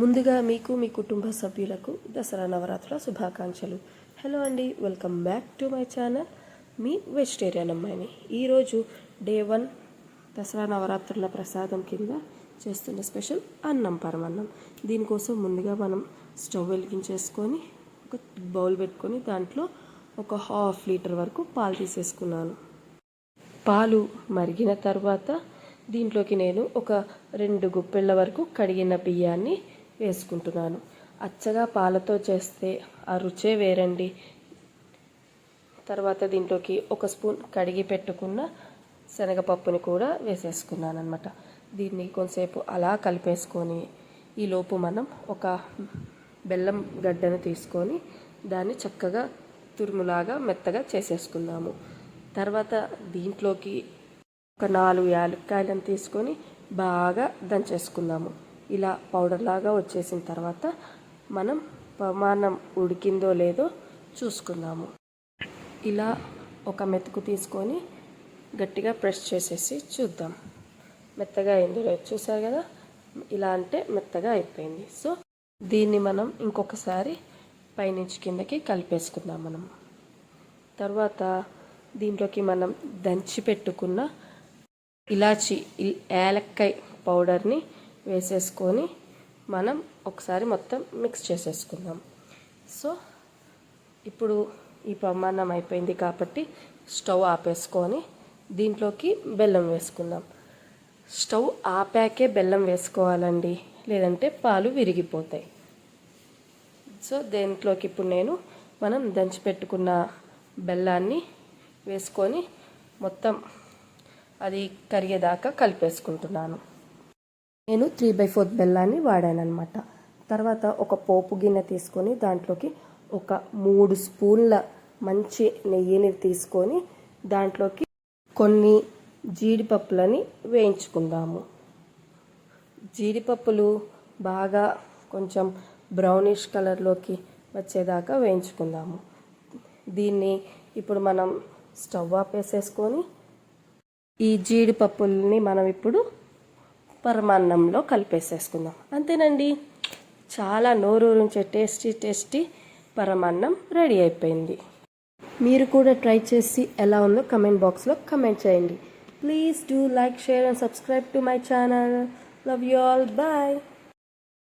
ముందుగా మీకు మీ కుటుంబ సభ్యులకు దసరా నవరాత్రుల శుభాకాంక్షలు. హలో అండి, welcome back to my channel. Me vegetarian అమ్మాయిని. ఈరోజు డే 1 దసరా నవరాత్రుల ప్రసాదం కింద చేస్తున్న స్పెషల్ అన్నం పరమన్నం. దీనికోసం ముందుగా మనం స్టవ్ వెలిగించేసుకొని ఒక బౌల్ పెట్టుకొని దాంట్లో ఒక 1/2 లీటర్ వరకు పాలు తీసేసుకున్నాను. పాలు మరిగిన తర్వాత దీంట్లోకి నేను ఒక 2 గుప్పెళ్ళ వరకు కడిగిన బియ్యాన్ని వేసుకుంటున్నాను. అచ్చగా పాలతో చేస్తే ఆ రుచే వేరండి. తర్వాత దీంట్లోకి 1 స్పూన్ కడిగి పెట్టుకున్న శనగపప్పుని కూడా వేసేసుకున్నాను అనమాట. దీన్ని కొంతసేపు అలా కలిపేసుకొని ఈలోపు మనం ఒక బెల్లం గడ్డను తీసుకొని దాన్ని చక్కగా తురుములాగా మెత్తగా చేసేసుకుందాము. తర్వాత దీంట్లోకి ఒక 4 యాలక్కాయలను తీసుకొని బాగా దంచేసుకుందాము. ఇలా పౌడర్ లాగా వచ్చేసిన తర్వాత మనం పరమాన్నం ఉడికిందో లేదో చూసుకుందాము. ఇలా ఒక మెతుకు తీసుకొని గట్టిగా ప్రెస్ చేసేసి చూద్దాం మెత్తగా అయిందో లేదో. చూసారు కదా, ఇలా అంటే మెత్తగా అయిపోయింది. సో దీన్ని మనం ఇంకొకసారి పైనుంచి కిందకి కలిపేసుకుందాం మనం. తర్వాత దీంట్లోకి మనం దంచి పెట్టుకున్న ఇలాచి యాలక్కాయ పౌడర్ని వేసేసుకొని మనం ఒకసారి మొత్తం మిక్స్ చేసేసుకుందాం. సో ఇప్పుడు ఈ పరమాన్నం అయిపోయింది కాబట్టి స్టవ్ ఆపేసుకొని దీంట్లోకి బెల్లం వేసుకుందాం. స్టవ్ ఆపాకే బెల్లం వేసుకోవాలండి, లేదంటే పాలు విరిగిపోతాయి. సో దీంట్లోకి ఇప్పుడు నేను మనం దంచి పెట్టుకున్న బెల్లాన్ని వేసుకొని మొత్తం అది కరిగేదాకా కలిపేసుకుంటున్నాను. నేను 3/4 బెల్లాన్ని వాడాను అనమాట. తర్వాత ఒక పోపు గిన్నె తీసుకొని దాంట్లోకి ఒక 3 స్పూన్ల మంచి నెయ్యిని తీసుకొని దాంట్లోకి కొన్ని జీడిపప్పులని వేయించుకుందాము. జీడిపప్పులు బాగా కొంచెం బ్రౌనిష్ కలర్లోకి వచ్చేదాకా వేయించుకుందాము. దీన్ని ఇప్పుడు మనం స్టవ్ ఆపేసేసుకొని ఈ జీడిపప్పుల్ని మనం ఇప్పుడు పరమాన్నంలో కలిపేసేసుకుందాం. అంతేనండి, చాలా నోరూరించే టేస్టీ పరమాన్నం రెడీ అయిపోయింది. మీరు కూడా ట్రై చేసి ఎలా ఉందో కమెంట్ బాక్స్లో కమెంట్ చేయండి. Please do like, share and subscribe to my channel. Love you all. Bye.